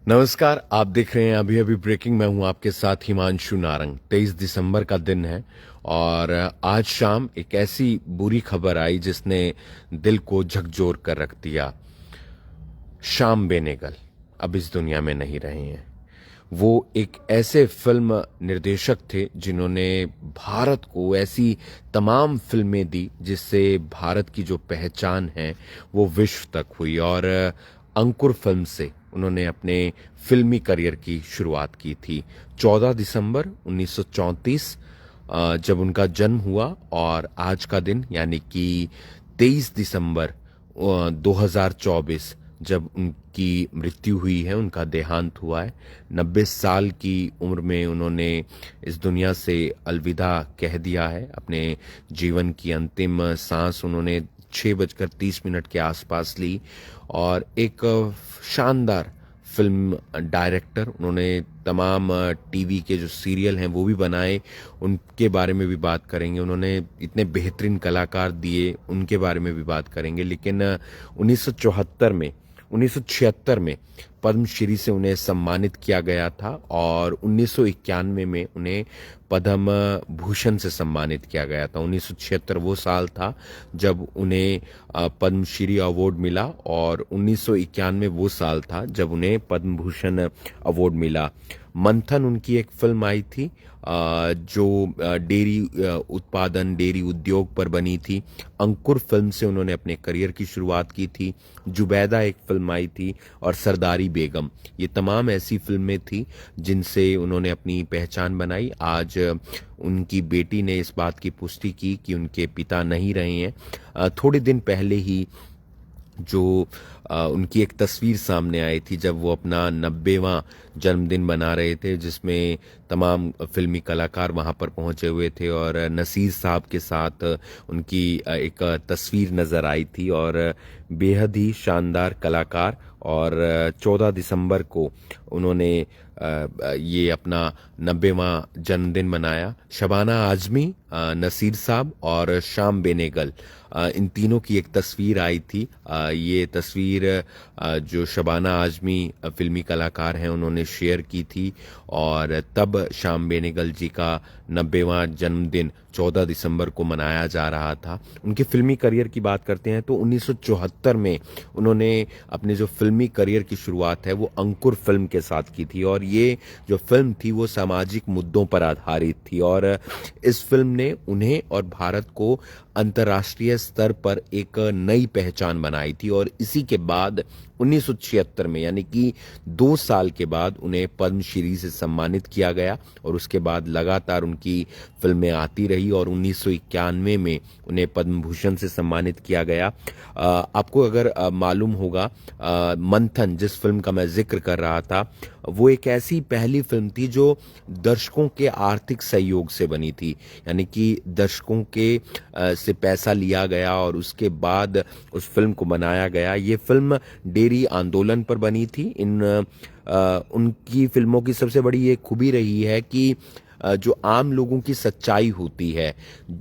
नमस्कार। आप देख रहे हैं अभी अभी ब्रेकिंग। मैं हूं आपके साथ हिमांशु नारंग। 23 दिसंबर का दिन है और आज शाम एक ऐसी बुरी खबर आई जिसने दिल को झकझोर कर रख दिया। श्याम बेनेगल अब इस दुनिया में नहीं रहे हैं। वो एक ऐसे फिल्म निर्देशक थे जिन्होंने भारत को ऐसी तमाम फिल्में दी जिससे भारत की जो पहचान है वो विश्व तक हुई। और अंकुर फिल्म से उन्होंने अपने फिल्मी करियर की शुरुआत की थी। 14 दिसंबर 1934 जब उनका जन्म हुआ और आज का दिन यानी कि 23 दिसंबर 2024 जब उनकी मृत्यु हुई है, उनका देहांत हुआ है। 90 साल की उम्र में उन्होंने इस दुनिया से अलविदा कह दिया है। अपने जीवन की अंतिम सांस उन्होंने 6:30 के आसपास ली। और एक शानदार फिल्म डायरेक्टर, उन्होंने तमाम टीवी के जो सीरियल हैं वो भी बनाए, उनके बारे में भी बात करेंगे। उन्होंने इतने बेहतरीन कलाकार दिए, उनके बारे में भी बात करेंगे। लेकिन 1976 में पद्मश्री से उन्हें सम्मानित किया गया था और 1991 में उन्हें पद्म भूषण से सम्मानित किया गया था। 1976 वो साल था जब उन्हें पद्मश्री अवार्ड मिला और 1991 वो साल था जब उन्हें पद्म भूषण अवार्ड मिला। मंथन उनकी एक फिल्म आई थी जो डेयरी उत्पादन, डेयरी उद्योग पर बनी थी। अंकुर फिल्म से उन्होंने अपने करियर की शुरुआत की थी। जुबैदा एक फिल्म आई थी और सरदारी बेगम, ये तमाम ऐसी फिल्में थी जिनसे उन्होंने अपनी पहचान बनाई। आज उनकी बेटी ने इस बात की पुष्टि की कि उनके पिता नहीं रहे हैं। थोड़े दिन पहले ही जो उनकी एक तस्वीर सामने आई थी जब वो अपना 90वां जन्मदिन मना रहे थे, जिसमें तमाम फिल्मी कलाकार वहां पर पहुंचे हुए थे और नसीर साहब के साथ उनकी एक तस्वीर नजर आई थी। और बेहद ही शानदार कलाकार। और 14 दिसंबर को उन्होंने ये अपना 90वां जन्मदिन मनाया। शबाना आजमी, नसीर साहब और श्याम बेनेगल, इन तीनों की एक तस्वीर आई थी। ये तस्वीर जो शबाना आजमी फिल्मी कलाकार हैं उन्होंने शेयर की थी और तब श्याम बेनेगल जी का 90वां जन्मदिन 14 दिसंबर को मनाया जा रहा था। उनके फिल्मी करियर की बात करते हैं तो 1974 में उन्होंने अपने जो फिल्मी करियर की शुरुआत है वो अंकुर फिल्म के साथ की थी। और ये जो फिल्म थी वो सामाजिक मुद्दों पर आधारित थी और इस फिल्म ने उन्हें और भारत को अंतर्राष्ट्रीय स्तर पर एक नई पहचान बनाई थी। और इसी के बाद 1976 में यानी कि 2 साल के बाद उन्हें पद्मश्री से सम्मानित किया गया और उसके बाद लगातार उनकी फिल्में आती रही और 1991 में उन्हें पद्म भूषण से सम्मानित किया गया। आपको अगर मालूम होगा, मंथन जिस फिल्म का मैं जिक्र कर रहा था वो एक ऐसी पहली फिल्म थी जो दर्शकों के आर्थिक सहयोग से बनी थी। यानी कि दर्शकों के से पैसा लिया गया और उसके बाद उस फिल्म को बनाया गया। ये फिल्म डेयरी आंदोलन पर बनी थी। उनकी फिल्मों की सबसे बड़ी ये खूबी रही है कि जो आम लोगों की सच्चाई होती है,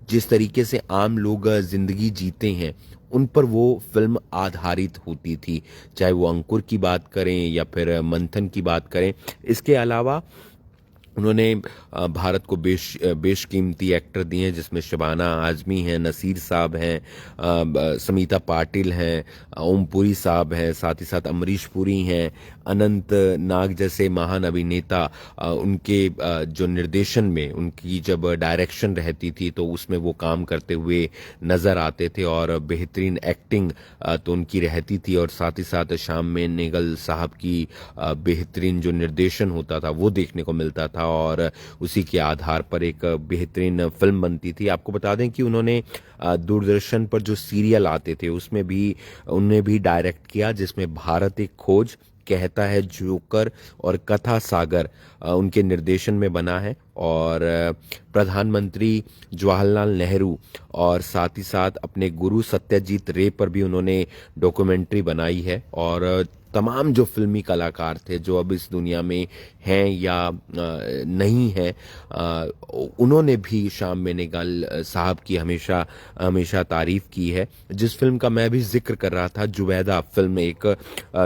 जिस तरीके से आम लोग जिंदगी जीते हैं, उन पर वो फिल्म आधारित होती थी। चाहे वो अंकुर की बात करें या फिर मंथन की बात करें। इसके अलावा उन्होंने भारत को बेशकीमती एक्टर दिए हैं, जिसमें शबाना आजमी हैं, नसीर साहब हैं, समीता पाटिल हैं, ओमपुरी साहब हैं, साथ ही साथ अमरीश पुरी हैं, अनंत नाग जैसे महान अभिनेता। उनके जो निर्देशन में उनकी जब डायरेक्शन रहती थी तो उसमें वो काम करते हुए नजर आते थे और बेहतरीन एक्टिंग तो उनकी रहती थी। और साथ ही साथ श्याम बेनेगल साहब की बेहतरीन जो निर्देशन होता था वो देखने को मिलता था और उसी के आधार पर एक बेहतरीन फिल्म बनती थी। आपको बता दें कि उन्होंने दूरदर्शन पर जो सीरियल आते थे उसमें भी उन्हें भी डायरेक्ट किया, जिसमें भारत एक खोज, कहता है जोकर और कथा सागर उनके निर्देशन में बना है। और प्रधानमंत्री जवाहरलाल नेहरू और साथ ही साथ अपने गुरु सत्यजीत रे पर भी उन्होंने डॉक्यूमेंट्री बनाई है। और तमाम जो फ़िल्मी कलाकार थे, जो अब इस दुनिया में हैं या नहीं हैं, उन्होंने भी श्याम बेनेगल साहब की हमेशा हमेशा तारीफ़ की है। जिस फ़िल्म का मैं भी ज़िक्र कर रहा था, जुबैदा फ़िल्म, एक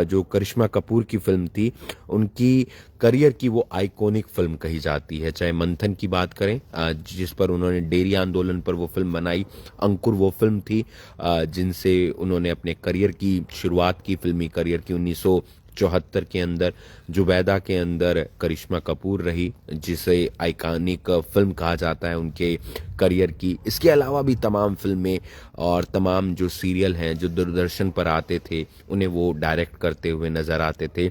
जो करिश्मा कपूर की फ़िल्म थी, उनकी करियर की वो आइकॉनिक फ़िल्म कही जाती है। चाहे मंथन की बात करें, जिस पर उन्होंने डेरी आंदोलन पर वो फ़िल्म बनाई, अंकुर वो फ़िल्म थी जिनसे उन्होंने अपने करियर की शुरुआत की, फ़िल्मी करियर की। 1974 के अंदर जुबैदा के अंदर करिश्मा कपूर रही, जिसे आइकॉनिक फ़िल्म कहा जाता है उनके करियर की। इसके अलावा भी तमाम फ़िल्में और तमाम जो सीरियल हैं जो दूरदर्शन पर आते थे, उन्हें वो डायरेक्ट करते हुए नज़र आते थे।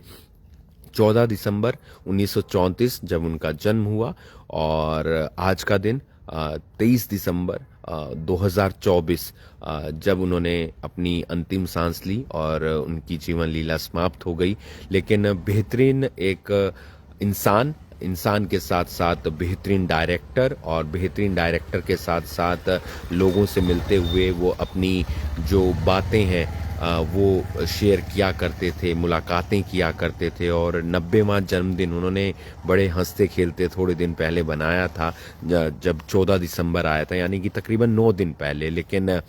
14 दिसंबर 1934 जब उनका जन्म हुआ, और आज का दिन 23 दिसंबर 2024 जब उन्होंने अपनी अंतिम सांस ली और उनकी जीवन लीला समाप्त हो गई। लेकिन बेहतरीन एक इंसान के साथ साथ बेहतरीन डायरेक्टर, और बेहतरीन डायरेक्टर के साथ साथ लोगों से मिलते हुए वो अपनी जो बातें हैं वो शेयर किया करते थे, मुलाकातें किया करते थे। और 90वां जन्मदिन उन्होंने बड़े हंसते खेलते थोड़े दिन पहले बनाया था, जब 14 दिसंबर आया था, यानी कि तकरीबन 9 दिन पहले। लेकिन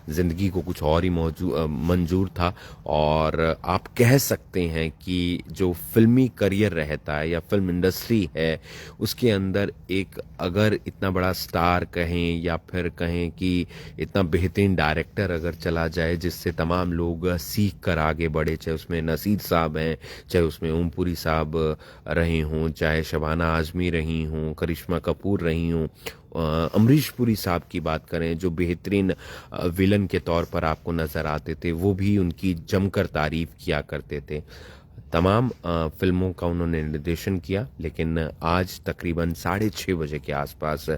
ज़िंदगी को कुछ और ही मंजूर था, और आप कह सकते हैं कि जो फिल्मी करियर रहता है या फिल्म इंडस्ट्री है, उसके अंदर एक अगर इतना बड़ा स्टार कहें या फिर कहें कि इतना बेहतरीन डायरेक्टर अगर चला जाए जिससे तमाम लोग सीख कर आगे बढ़े, चाहे उसमें नसीर साहब हैं, चाहे उसमें ओमपुरी साहब रहे हों, चाहे शबाना आज़मी रही हों, करिश्मा कपूर रही हों, अमरीश पुरी साहब की बात करें जो बेहतरीन विलन के तौर पर आपको नज़र आते थे, वो भी उनकी जमकर तारीफ़ किया करते थे। तमाम फ़िल्मों का उन्होंने निर्देशन किया, लेकिन आज तकरीबन 6:30 बजे के आसपास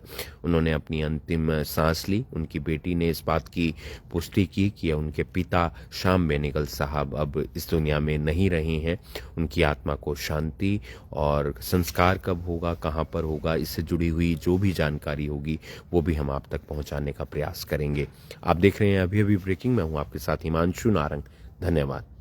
उन्होंने अपनी अंतिम सांस ली। उनकी बेटी ने इस बात की पुष्टि की कि उनके पिता श्याम बेनेगल साहब अब इस दुनिया में नहीं रहे हैं। उनकी आत्मा को शांति, और संस्कार कब होगा, कहाँ पर होगा, इससे जुड़ी हुई जो भी जानकारी होगी वो भी हम आप तक पहुँचाने का प्रयास करेंगे। आप देख रहे हैं अभी अभी ब्रेकिंग में हूँ आपके साथ हिमांशु नारंग। धन्यवाद।